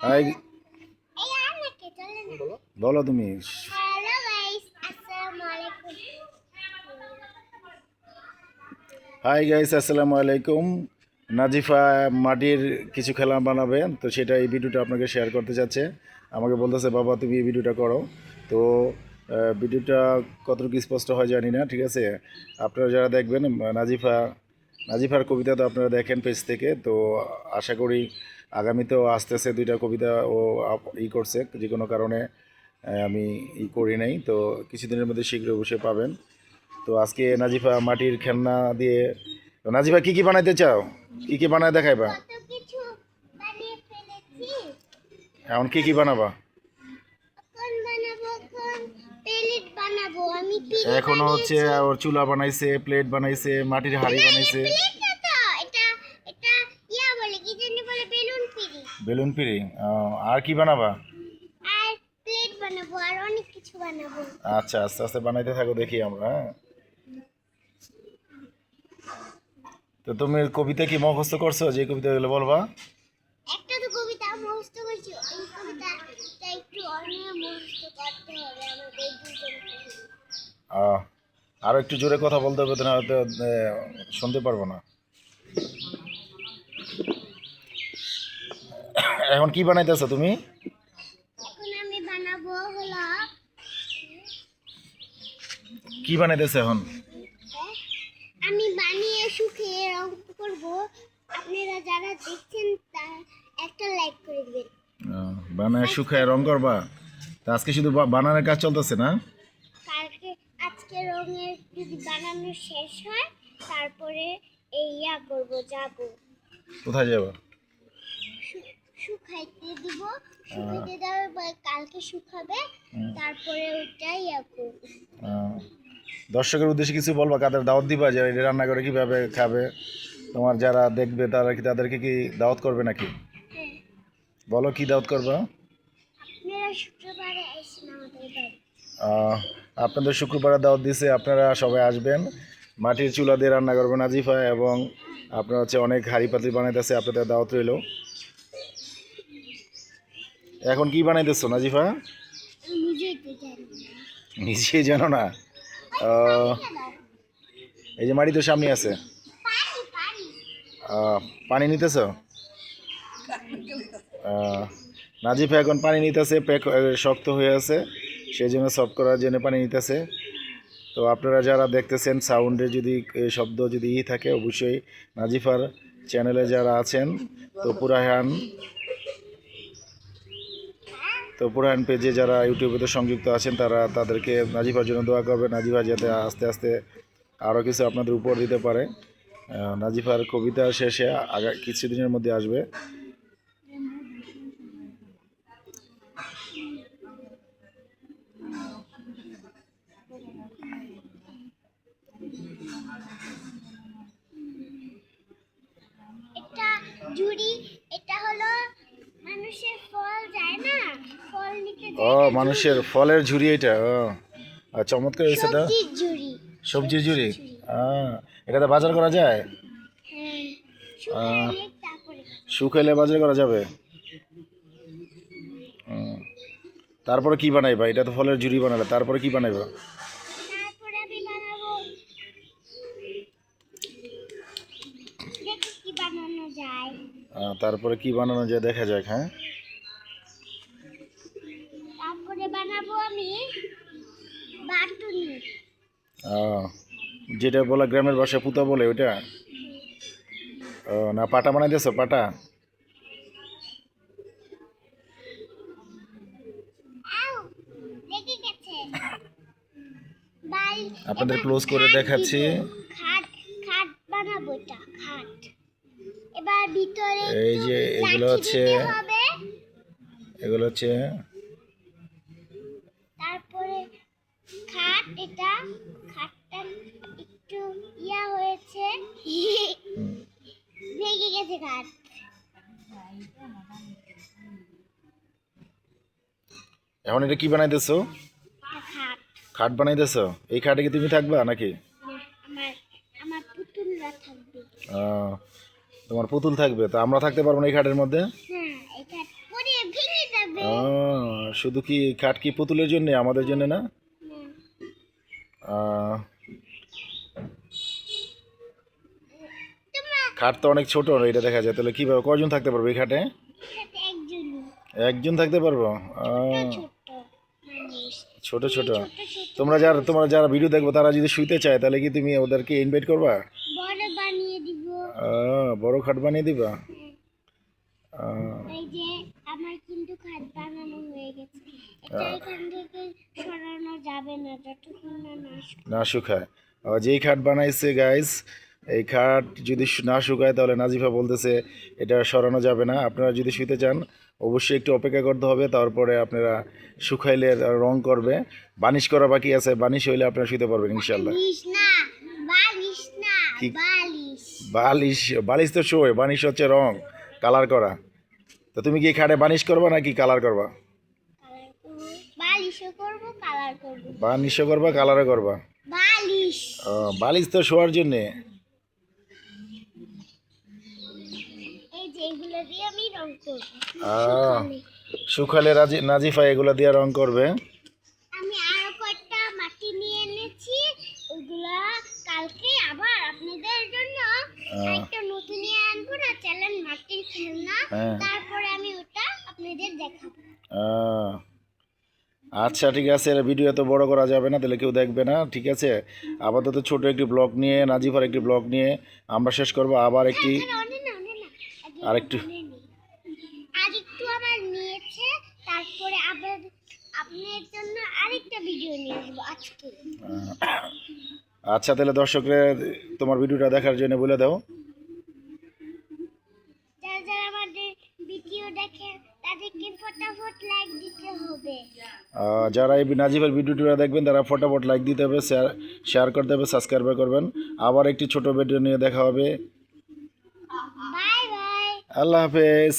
High, বলো তুমি। Hello guys, আসসালামু আলাইকুম। হাই গাইস, আসসালামু আলাইকুম। নাজিফা মাটির কিছু খেলা বানাবে, তো সেটা এই ভিডিওটা আপনাকে শেয়ার করতে চাচ্ছে। আমাকে বলতেছে বাবা তুমি এই ভিডিওটা করো। তো ভিডিওটা কতটুকু স্পষ্ট হয় জানি না, ঠিক আছে। আপনারা যারা দেখবেন নাজিফার কবিতা তো আপনারা দেখেন পেজ থেকে, তো আশা করি আগামীতেও আসতেছে দুইটা কবিতা ও করছে, যে কোনো কারণে আমি করি নাই, তো কিছুদিনের মধ্যে শীঘ্র অবশ্যই পাবেন। তো আজকে নাজিফা মাটির খেলনা দিয়ে, তো নাজিফা কি কি বানাইতে চাও, কি কি বানায় দেখাইবা? কত কিছু বানিয়ে ফেলেছি। এখন কি কি বানাবা? এখন বানাবো, এখন প্লেট বানাবো। আমি পিড়ি এখনো হচ্ছে বানিয়েছি। ওর চুলা বানাইছে, প্লেট বানাইছে, মাটির হাঁড়ি না, বানাইছে। প্লেট না তো, এটা এটা বলে কি জানি বলে, বেলুন পিড়ি। বেলুন পিড়ি। আর কি বানাবা? আর প্লেট বানাবো, আর অনেক কিছু বানাবো। আচ্ছা, আস্তে আস্তে বানাইতে থাকো, দেখি আমরা, হ্যাঁ। তো তুমি কবিতা কি মুখস্থ করছো, যে কবিতাগুলো বলবা? একটা তো কবিতা মুখস্থ করছি, এই কবিতাটা একটু অনেক মুখস্থ করতে হবে আমাদের দুজনকে। আহ, আরো একটু জোরে কথা বলতে হবে, না হয়তো শুনতে পারবো না। এখন কি বানাইতেছো তুমি? এখন আমি বানাবো হলো, কি বানাইতেছো এখন? আমি বানিয়ে শুকিয়ে রং করব। আপনারা যারা দেখছেন তার একটা লাইক করে দিবেন। বানায় শুকায় রং করবা? তা আজকে শুধু বানানোর কাজ চলতেছে না? কালকে আজকে রঙের যদি বানানো শেষ হয়, তারপরে এই করব, যাব কোথায় যাবা? শুকাইতে দিব। শুকাইতে দেওয়ার পর কালকে শুকাবে, তারপরে ওইটাই করব। আহ, দর্শকের উদ্দেশ্যে কিছু বলবা, কাদের দাওয়াত দিবা যে এটা রান্না করে কিভাবে খাবে? তোমার যারা দেখবে তারা কি, তাদেরকে কি দাওয়াত করবে নাকি? হ্যাঁ, বলো কি দাওয়াত করবা? আপনারা শুক্রবারে আসেন আমাদের বাড়ি। আহ, আপনাদের শুক্রবারে দাওয়াত দিছে, আপনারা সবাই আসবেন। মাটির চুলা দিয়ে রান্না করবেন নাজিফা, এবং আপনারা হচ্ছে অনেক হাঁড়ি পাতিল বানাইতেছে, আপনাদের দাওয়াত রইল। এখন কি বানাইতেছো নাজিফা? আমি নিজেই তো জানি না। নিজেই জানো না? ওই আহ, পানিটা দাও। এই যে মাটি তো সামনে আছে। পানি পানি পানি নিতেছো? নাজিফা এখন পানি নিতেছে, প্যাক শক্ত হয়ে আছে, সেই জন্য সফট করার জন্য পানি নিতেছে। তো আপনারা যারা দেখতেছেন, সাউন্ডে যদি শব্দ যদি থাকে, অবশ্যই নাজিফার চ্যানেলে যারা আছেন, তো পুরাহান পেজে যারা ইউটিউবে তো সংযুক্ত আছেন, তারা তাদেরকে নাজিফার জন্য দোয়া করবে, নাজিফা যাতে আস্তে আস্তে আরও কিছু আপনাদের উপর দিতে পারে। নাজিফার কবিতা শেষে কিছুদিনের মধ্যে আসবে। এটা ঝুড়ি, এটা হলো মানুষের ফল যায় না, ফল নিতে ও, যায় না, মানুষের ঝুড়ি। ফলের ঝুড়ি এটা? চমৎকার হয়েছে এটা। সবজির ঝুড়ি। সবজির ঝুড়ি। সবজির ঝুড়ি। এটাতে বাজার করা যায়? হ্যাঁ, আহ, শুকাইলে তারপরে। শুকাইলে বাজার করা যাবে। তারপরে কি বানাইবা? এটা তো ফলের ঝুড়ি বানালে, তারপরে কি বানাইবা? তারপরে আমি বানাবো, দেখি কি বানানো যায়। তারপরে কি বানানো যায় দেখা যাক, হ্যাঁ। তারপরে বানাবো আমি বাটুনি। আহ, যেটা বলা গ্রামের ভাষায় পুতা বলে ওইটা? না, পাটা বানাইতেছো, পাটা? আউ, লেগে গেছে। বাল, আপনাদের এবার ক্লোজ করে খাট দেখাচ্ছি। দিব। খাট, খাট বানাবো, এটা খাট। এবার ভিতরে এই একটু যে এগুলো লাঠি হচ্ছে, দিতে হবে। এগুলো হচ্ছে তারপরে খাট, এটা খাটটা একটু হয়েছে, ভেঙে গেছে খাট। এখন এটা কি বানাইতেছো? এটা খাট খাট বানাইতেছো? এই খাটে কি তুমি থাকবা নাকি? না, আমার আমার পুতুলরা থাকবে। আহ, তোমার পুতুল থাকবে, তো আমরা থাকতে পারবো না এই খাটের মধ্যে? হ্যাঁ, এটা পরে শুধু কি খাট কি পুতুলের জন্য, আমাদের জন্য না? না, আহ, তোমরা খাট তো অনেক ছোট, এটা দেখা যায়। তাহলে কিভাবে কয়জন থাকতে পারবে এই খাটে? সাথে একজনই একজন থাকতে পারবো? ছোট মানুষ, ছোট ছোট। ছোট ছোট তোমরা যারা ভিডিও দেখবো তারা যদি শুইতে চায় তাহলে কি তুমি ওদেরকে ইনভাইট করবা? বড় বানিয়ে দিব। বড় খাট বানিয়ে দিবা? এই যে আমার কিন্তু খাট বানানো হয়ে গেছে, এটা এখান থেকে সরানো যাবে না যতক্ষণ না না শুকায়। যেই খাট বানাইছে গাইস, এই খাট যদি না শুকায় তাহলে নাজিফা বলতেছে এটা সরানো যাবে না। আপনারা যদি শুইতে চান অবশ্যই একটু অপেক্ষা করতে হবে, তারপরে আপনারা শুকাইলে রং করবে। বানিশ করা বাকি আছে, বানিশ হইলে আপনারা শুইতে পারবেন ইনশাল্লাহ। বালিশ না, বালিশ না, কি? বালিশ। বালিশ? বালিশ তো শোয়, বানিশ হচ্ছে রং, কালার করা। তো তুমি কি খাটে বানিশ করবা নাকি কালার করবা? কালার করব, বালিশও করব, কালার করব। বানিশও করবা, কালারও করবা? বালিশ, বালিশ তো শোয়ার জন্যে। এই যে এগুলো দিয়ে আমি রং করব। আহ, সকালে শুকালে নাজিফা এগুলা দিয়ে রং করবে। আমি আরো কয়েকটা মাটি নিয়ে এনেছি, ওইগুলা কালকে আবার আপনাদের জন্য একটা নতুন নিয়ে আনবো না, চ্যালেঞ্জ মাটির খেলনা। হ্যাঁ। তারপরে আমি ওটা আপনাদের দেখাবো। আহ, আচ্ছা ঠিক আছে, এর ভিডিও এত বড় করা যাবে না, তাহলে কেউ দেখবে না। ঠিক আছে, আপাতত ছোট একটি ব্লগ নিয়ে, নাজিফার একটি ব্লগ নিয়ে আমরা শেষ করব। আবার একটি অনে না, অনে না, আরেকটু আরেকটু আবার নিয়েছে, তারপরে আবার আপনার জন্য আরেকটা ভিডিও নিয়ে আসবো আজকে। আচ্ছা তাহলে দর্শকরা তোমার ভিডিওটা দেখার জন্য বলে দাও। যারা যারা আমাদের ভিডিও দেখে তাদেরকে ফটাফট লাইক দিতে হবে। যারা এই নাজিফের ভিডিওটা দেখবেন তারা ফটাফট লাইক দিতে হবে, শেয়ার করতে হবে, সাবস্ক্রাইব করবেন। আবার একটি ছোট ভিডিও নিয়ে দেখা হবে। Bye bye. আল্লাহ হাফেজ।